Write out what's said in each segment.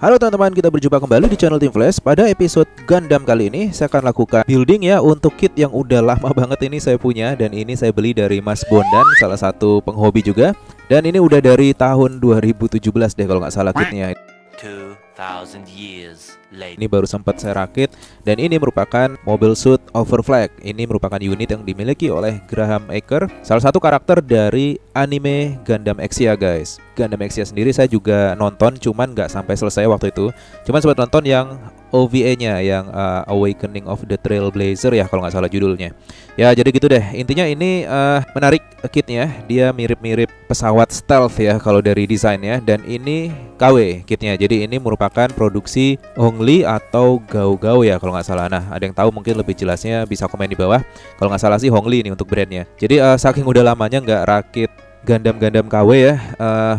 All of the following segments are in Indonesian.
Halo teman-teman, kita berjumpa kembali di channel Team Flash. Pada episode Gundam kali ini saya akan lakukan building ya untuk kit yang udah lama banget ini saya punya. Dan ini saya beli dari Mas Bondan, salah satu penghobi juga. Dan ini udah dari tahun 2017 deh kalau nggak salah kitnya. 2000 years later. Ini baru sempat saya rakit. Dan ini merupakan Mobile Suit Overflag. Ini merupakan unit yang dimiliki oleh Graham Aker, salah satu karakter dari anime Gundam Exia guys. Gundam Exia sendiri saya juga nonton, cuman nggak sampai selesai waktu itu. Cuman sempat nonton yang OVA-nya, yang Awakening of the Trailblazer ya kalau nggak salah judulnya. Ya jadi gitu deh. Intinya ini menarik kitnya. Dia mirip-mirip pesawat stealth ya kalau dari desainnya. Dan ini KW kitnya. Jadi ini merupakan produksi Hongli atau Gao ya kalau nggak salah. Nah ada yang tahu mungkin lebih jelasnya bisa komen di bawah. Kalau nggak salah sih Hongli ini untuk brandnya. Jadi saking udah lamanya nggak rakit Gundam KW ya,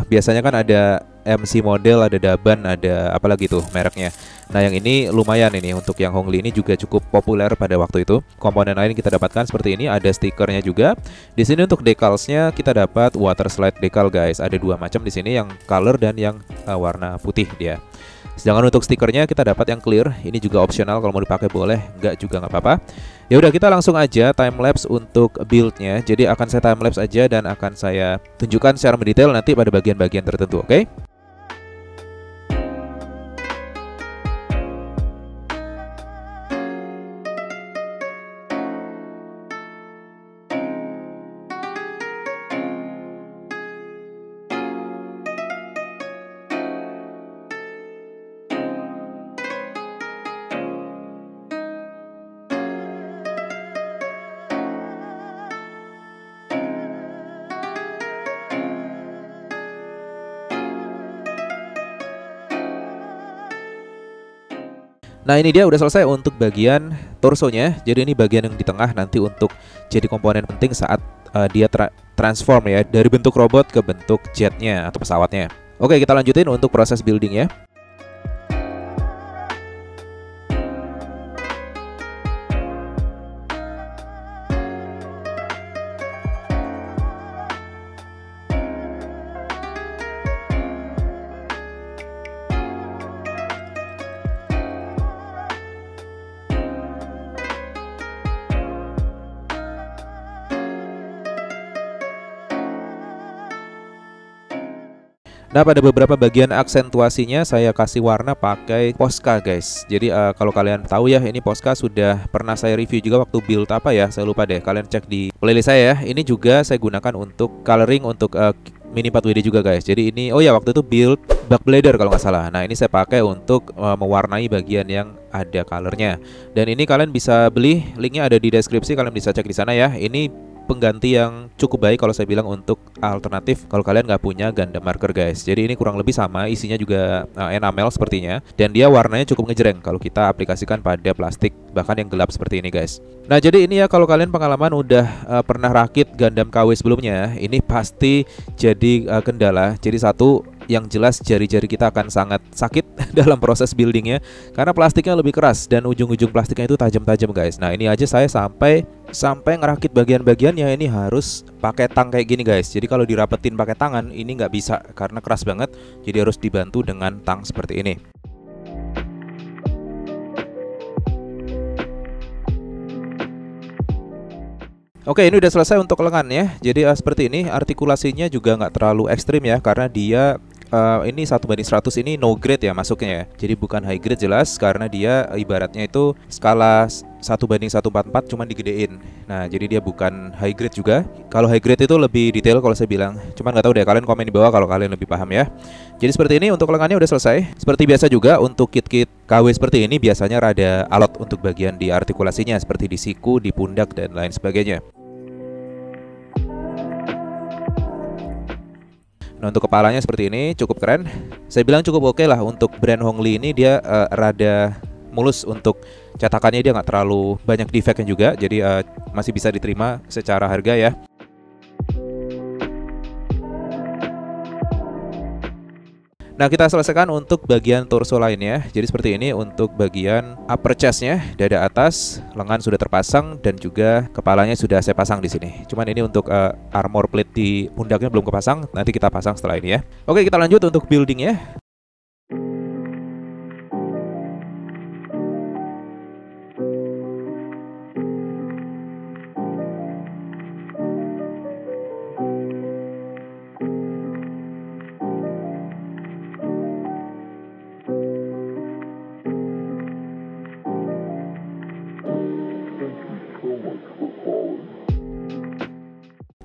biasanya kan ada MC model, ada Daban, ada apalagi tuh mereknya. Nah yang ini lumayan ini untuk yang Hongli ini juga cukup populer pada waktu itu. Komponen lain kita dapatkan seperti ini, ada stikernya juga. Di sini untuk decalsnya kita dapat water slide decal guys. Ada dua macam di sini, yang color dan yang warna putih dia. Sedangkan untuk stikernya kita dapat yang clear. Ini juga opsional, kalau mau dipakai boleh, enggak juga nggak apa-apa. Ya udah kita langsung aja time lapse untuk buildnya. Jadi akan saya time lapse aja dan akan saya tunjukkan secara mendetail nanti pada bagian-bagian tertentu, oke? Nah ini dia udah selesai untuk bagian torsonya. Jadi ini bagian yang di tengah nanti untuk jadi komponen penting saat dia transform ya, dari bentuk robot ke bentuk jetnya atau pesawatnya. Oke kita lanjutin untuk proses building ya. Nah pada beberapa bagian aksentuasinya saya kasih warna pakai Posca guys. Jadi kalau kalian tahu ya, ini Posca sudah pernah saya review juga waktu build apa ya, saya lupa deh. Kalian cek di playlist saya ya. Ini juga saya gunakan untuk coloring untuk Mini 4WD juga guys. Jadi ini, oh ya waktu itu build Bug Blader kalau nggak salah. Nah ini saya pakai untuk mewarnai bagian yang ada colornya. Dan ini kalian bisa beli, linknya ada di deskripsi, kalian bisa cek di sana ya. Ini pengganti yang cukup baik kalau saya bilang untuk alternatif kalau kalian nggak punya Gundam marker guys. Jadi ini kurang lebih sama, isinya juga enamel sepertinya. Dan dia warnanya cukup ngejreng kalau kita aplikasikan pada plastik bahkan yang gelap seperti ini guys. Nah jadi ini ya, kalau kalian pengalaman udah pernah rakit Gundam KW sebelumnya, ini pasti jadi kendala. Jadi satu yang jelas, jari-jari kita akan sangat sakit dalam proses buildingnya karena plastiknya lebih keras dan ujung-ujung plastiknya itu tajam-tajam guys. Nah ini aja saya sampai ngerakit bagian-bagiannya ini harus pakai tang kayak gini guys. Jadi kalau dirapetin pakai tangan ini nggak bisa karena keras banget. Jadi harus dibantu dengan tang seperti ini. Oke ini udah selesai untuk lengannya. Jadi seperti ini, artikulasinya juga nggak terlalu ekstrim ya, karena dia ini 1:100 ini no grade ya masuknya ya. Jadi bukan high grade jelas, karena dia ibaratnya itu skala 1:144 cuman digedein. Nah jadi dia bukan high grade juga. Kalau high grade itu lebih detail kalau saya bilang. Cuman nggak tahu deh, kalian komen di bawah kalau kalian lebih paham ya. Jadi seperti ini untuk lengannya udah selesai. Seperti biasa juga untuk kit-kit KW seperti ini biasanya rada alot untuk bagian di artikulasinya, seperti di siku, di pundak dan lain sebagainya. Nah untuk kepalanya seperti ini, cukup keren. Saya bilang cukup oke lah untuk brand Hongli ini. Dia rada mulus untuk cetakannya, dia nggak terlalu banyak defectnya juga. Jadi masih bisa diterima secara harga ya. Nah kita selesaikan untuk bagian torso lainnya. Jadi seperti ini untuk bagian upper chestnya, dada atas, lengan sudah terpasang dan juga kepalanya sudah saya pasang di sini. Cuman ini untuk armor plate di pundaknya belum kepasang, nanti kita pasang setelah ini ya. Oke kita lanjut untuk buildingnya.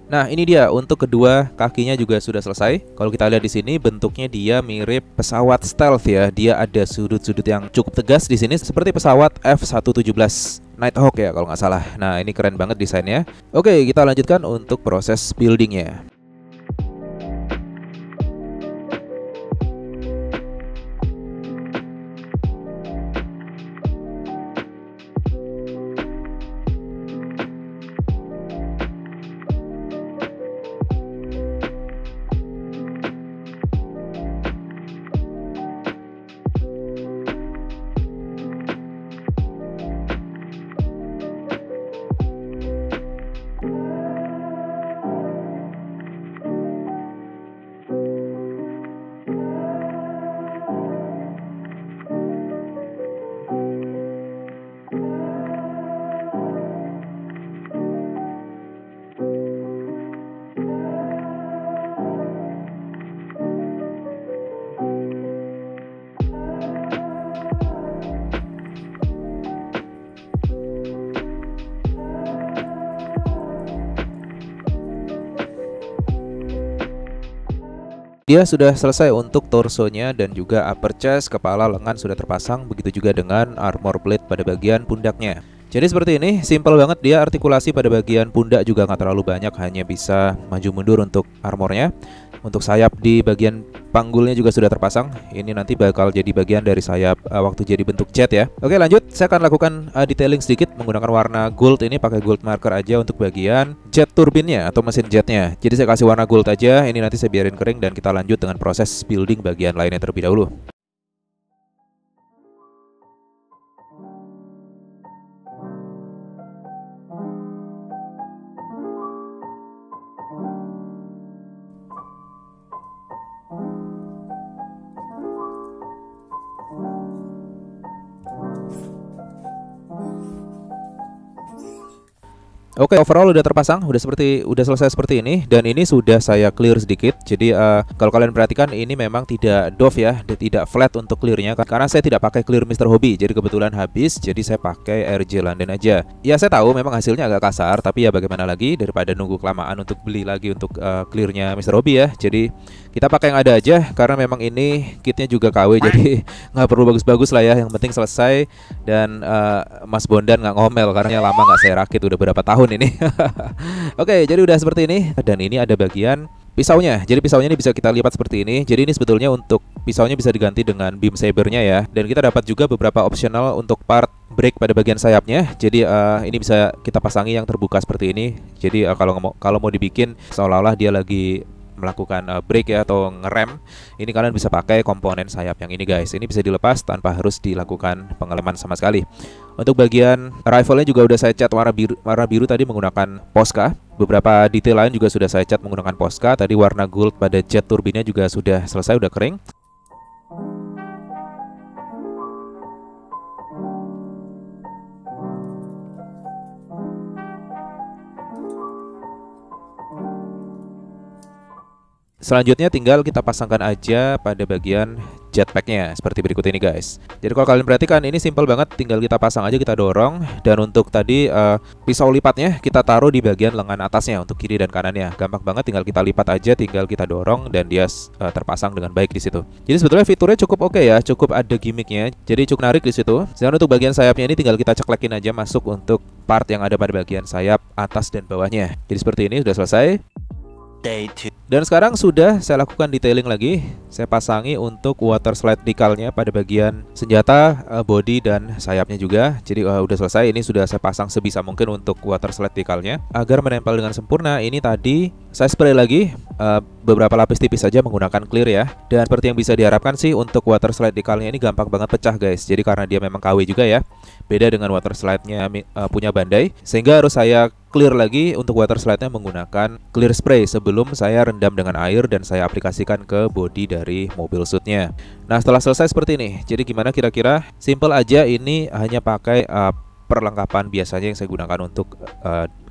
Nah, ini dia untuk kedua kakinya juga sudah selesai. Kalau kita lihat di sini bentuknya dia mirip pesawat stealth ya. Dia ada sudut-sudut yang cukup tegas di sini seperti pesawat F-117 Nighthawk ya kalau nggak salah. Nah, ini keren banget desainnya. Oke, kita lanjutkan untuk proses buildingnya. Dia sudah selesai untuk torsonya dan juga upper chest, kepala, lengan sudah terpasang. Begitu juga dengan armor plate pada bagian pundaknya. Jadi seperti ini, simple banget dia. Artikulasi pada bagian pundak juga nggak terlalu banyak, hanya bisa maju mundur untuk armornya. Untuk sayap di bagian panggulnya juga sudah terpasang. Ini nanti bakal jadi bagian dari sayap waktu jadi bentuk jet ya. Oke, lanjut. Saya akan lakukan detailing sedikit menggunakan warna gold. Ini pakai gold marker aja untuk bagian jet turbinnya atau mesin jetnya. Jadi saya kasih warna gold aja. Ini nanti saya biarin kering dan kita lanjut dengan proses building bagian lainnya terlebih dahulu. Oke, overall udah terpasang, udah selesai seperti ini, dan ini sudah saya clear sedikit. Jadi kalau kalian perhatikan ini memang tidak doff ya, tidak flat untuk clearnya karena saya tidak pakai clear Mr. Hobby. Jadi kebetulan habis, jadi saya pakai RJ London aja. Ya saya tahu memang hasilnya agak kasar, tapi ya bagaimana lagi daripada nunggu kelamaan untuk beli lagi untuk clearnya Mr. Hobby ya. Jadi kita pakai yang ada aja karena memang ini kitnya juga KW, jadi nggak perlu bagus-bagus lah ya. Yang penting selesai dan Mas Bondan nggak ngomel karena lama nggak saya rakit, udah berapa tahun ini. Oke, jadi udah seperti ini dan ini ada bagian pisaunya. Jadi pisaunya ini bisa kita lipat seperti ini. Jadi ini sebetulnya untuk pisaunya bisa diganti dengan beam sabernya ya. Dan kita dapat juga beberapa optional untuk part brake pada bagian sayapnya. Jadi ini bisa kita pasangi yang terbuka seperti ini. Jadi kalau mau dibikin seolah-olah dia lagi melakukan brake ya atau ngerem, ini kalian bisa pakai komponen sayap yang ini guys. Ini bisa dilepas tanpa harus dilakukan pengeleman sama sekali. Untuk bagian rifle-nya juga udah saya cat warna biru tadi menggunakan Posca. Beberapa detail lain juga sudah saya cat menggunakan Posca. Tadi warna gold pada jet turbinnya juga sudah selesai, udah kering. Selanjutnya tinggal kita pasangkan aja pada bagian jetpacknya seperti berikut ini guys. Jadi kalau kalian perhatikan ini simple banget, tinggal kita pasang aja, kita dorong. Dan untuk tadi pisau lipatnya kita taruh di bagian lengan atasnya untuk kiri dan kanannya. Gampang banget, tinggal kita lipat aja, tinggal kita dorong dan dia terpasang dengan baik di situ. Jadi sebetulnya fiturnya cukup oke ya, cukup ada gimmicknya. Jadi cukup menarik di situ. Sedangkan untuk bagian sayapnya ini tinggal kita ceklekin aja masuk untuk part yang ada pada bagian sayap atas dan bawahnya. Jadi seperti ini sudah selesai. Day 2. Dan sekarang sudah saya lakukan detailing lagi. Saya pasangi untuk water slide decalnya pada bagian senjata, body dan sayapnya juga. Jadi udah selesai. Ini sudah saya pasang sebisa mungkin untuk water slide decalnya agar menempel dengan sempurna. Ini tadi saya spray lagi beberapa lapis tipis saja menggunakan clear ya. Dan seperti yang bisa diharapkan sih untuk water slide decalnya ini gampang banget pecah guys. Jadi karena dia memang KW juga ya, beda dengan water slide-nya punya Bandai, sehingga harus saya clear lagi untuk water slide-nya menggunakan clear spray sebelum saya rendam dengan air dan saya aplikasikan ke bodi dari mobil suitnya. Nah setelah selesai seperti ini, jadi gimana kira-kira? Simple aja, ini hanya pakai perlengkapan biasanya yang saya gunakan untuk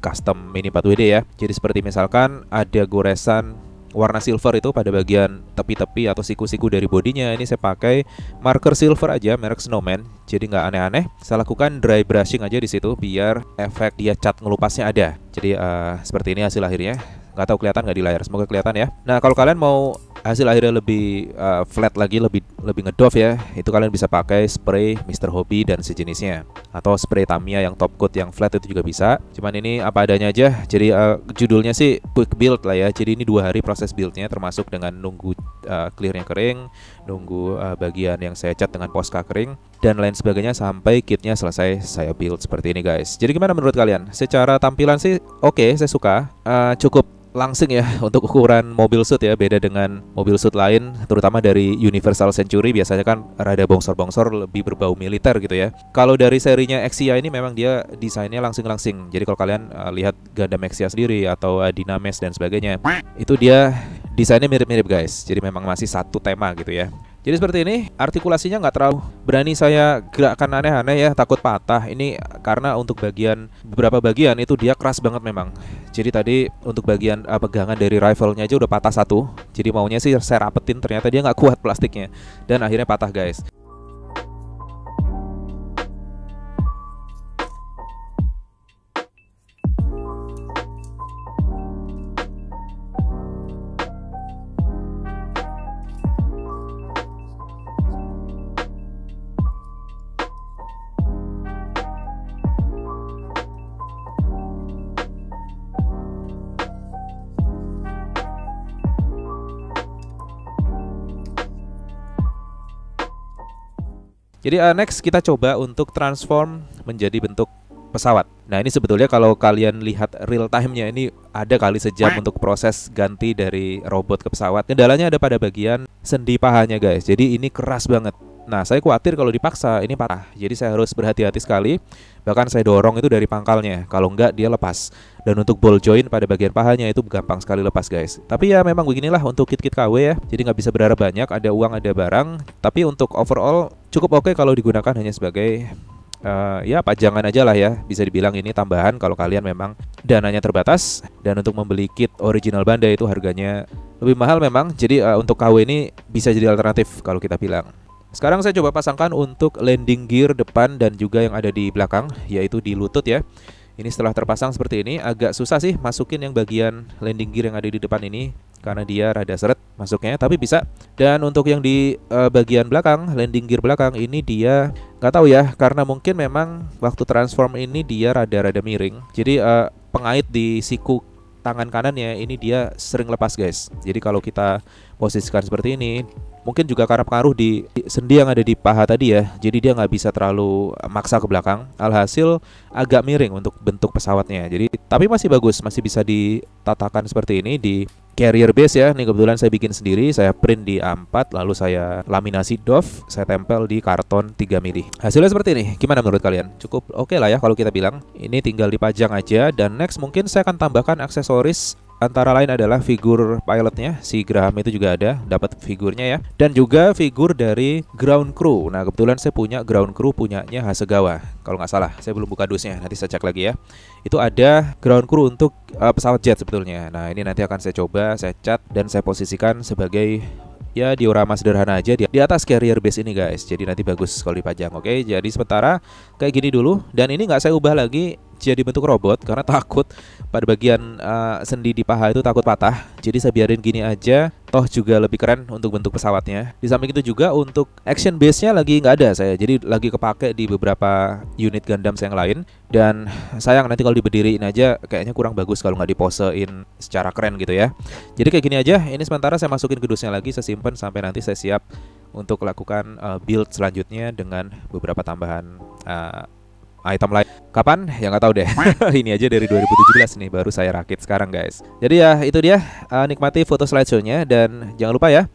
custom Mini 4WD ya. Jadi seperti misalkan ada goresan warna silver itu pada bagian tepi-tepi atau siku-siku dari bodinya. Ini saya pakai marker silver aja merek Snowman. Jadi nggak aneh-aneh. Saya lakukan dry brushing aja di situ biar efek dia cat ngelupasnya ada. Jadi seperti ini hasil akhirnya. Nggak tahu kelihatan nggak di layar, semoga kelihatan ya. Nah kalau kalian mau hasil akhirnya lebih flat lagi, lebih ngedove ya, itu kalian bisa pakai spray Mr. Hobby dan sejenisnya, atau spray Tamiya yang top coat yang flat itu juga bisa. Cuman ini apa adanya aja. Jadi judulnya sih quick build lah ya. Jadi ini 2 hari proses buildnya, termasuk dengan nunggu clearnya kering, nunggu bagian yang saya cat dengan Posca kering, dan lain sebagainya sampai kitnya selesai saya build seperti ini guys. Jadi gimana menurut kalian? Secara tampilan sih oke, saya suka. Cukup langsing ya untuk ukuran mobil suit ya, beda dengan mobil suit lain, terutama dari Universal Century biasanya kan rada bongsor-bongsor, lebih berbau militer gitu ya. Kalau dari serinya Exia ini memang dia desainnya langsing-langsing. Jadi kalau kalian lihat Gundam Exia sendiri atau Dynames dan sebagainya, itu dia desainnya mirip-mirip guys. Jadi memang masih satu tema gitu ya. Jadi seperti ini, artikulasinya nggak terlalu berani saya gerakkan aneh-aneh ya, takut patah. Ini karena untuk beberapa bagian itu dia keras banget memang. Jadi tadi untuk bagian pegangan dari rifle-nya aja udah patah satu. Jadi maunya sih saya rapetin, ternyata dia nggak kuat plastiknya dan akhirnya patah guys. Jadi next kita coba untuk transform menjadi bentuk pesawat. Nah ini sebetulnya kalau kalian lihat real time-nya ini ada kali sejam untuk proses ganti dari robot ke pesawat. Kendalanya ada pada bagian sendi pahanya guys. Jadi ini keras banget. Nah saya khawatir kalau dipaksa ini patah. Jadi saya harus berhati-hati sekali. Bahkan saya dorong itu dari pangkalnya. Kalau enggak dia lepas. Dan untuk ball joint pada bagian pahanya itu gampang sekali lepas guys. Tapi ya memang beginilah untuk kit-kit KW ya. Jadi nggak bisa berharap banyak. Ada uang ada barang. Tapi untuk overall cukup oke kalau digunakan hanya sebagai ya pajangan aja lah ya. Bisa dibilang ini tambahan kalau kalian memang dananya terbatas. Dan untuk membeli kit original Bandai itu harganya lebih mahal memang. Jadi untuk KW ini bisa jadi alternatif kalau kita bilang. Sekarang saya coba pasangkan untuk landing gear depan dan juga yang ada di belakang, yaitu di lutut ya. Ini setelah terpasang seperti ini, agak susah sih masukin yang bagian landing gear yang ada di depan ini karena dia rada seret masuknya, tapi bisa. Dan untuk yang di bagian belakang, landing gear belakang ini dia nggak tahu ya, karena mungkin memang waktu transform ini dia rada-rada miring. Jadi pengait di siku tangan kanannya ini dia sering lepas guys. Jadi kalau kita posisikan seperti ini, mungkin juga karena pengaruh di sendi yang ada di paha tadi ya. Jadi dia nggak bisa terlalu maksa ke belakang. Alhasil agak miring untuk bentuk pesawatnya. Jadi tapi masih bagus, masih bisa ditatakan seperti ini di carrier base ya. Ini kebetulan saya bikin sendiri, saya print di A4 lalu saya laminasi doff, saya tempel di karton 3 mili. Hasilnya seperti ini. Gimana menurut kalian? Cukup oke lah ya kalau kita bilang. Ini tinggal dipajang aja dan next mungkin saya akan tambahkan aksesoris. Antara lain adalah figur pilotnya, si Graham itu juga ada, dapat figurnya ya. Dan juga figur dari ground crew. Nah kebetulan saya punya ground crew punyanya Hasegawa. Kalau nggak salah, saya belum buka dusnya, nanti saya cek lagi ya. Itu ada ground crew untuk pesawat jet sebetulnya. Nah ini nanti akan saya coba, saya cat dan saya posisikan sebagai ya diorama sederhana aja di atas carrier base ini guys. Jadi nanti bagus kalau dipajang. Oke, jadi sementara kayak gini dulu. Dan ini nggak saya ubah lagi jadi bentuk robot karena takut pada bagian sendi di paha itu takut patah. Jadi saya biarin gini aja. Toh juga lebih keren untuk bentuk pesawatnya. Di samping itu juga untuk action base-nya lagi nggak ada saya. Jadi lagi kepake di beberapa unit Gundam yang lain. Dan sayang nanti kalau diberdiriin aja kayaknya kurang bagus kalau nggak diposein secara keren gitu ya. Jadi kayak gini aja. Ini sementara saya masukin ke dusnya lagi, saya simpen sampai nanti saya siap untuk lakukan build selanjutnya dengan beberapa tambahan item lain. Kapan? Ya nggak tahu deh. Ini aja dari 2017 nih baru saya rakit sekarang guys. Jadi ya itu dia, nikmati foto slideshow-nya dan jangan lupa ya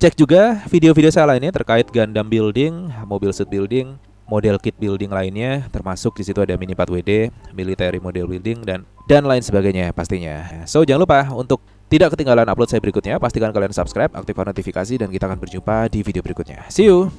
cek juga video-video saya lainnya terkait Gundam building, mobil suit building, model kit building lainnya, termasuk di situ ada mini 4WD, military model building dan lain sebagainya pastinya. So jangan lupa untuk tidak ketinggalan upload saya berikutnya. Pastikan kalian subscribe, aktifkan notifikasi dan kita akan berjumpa di video berikutnya. See you.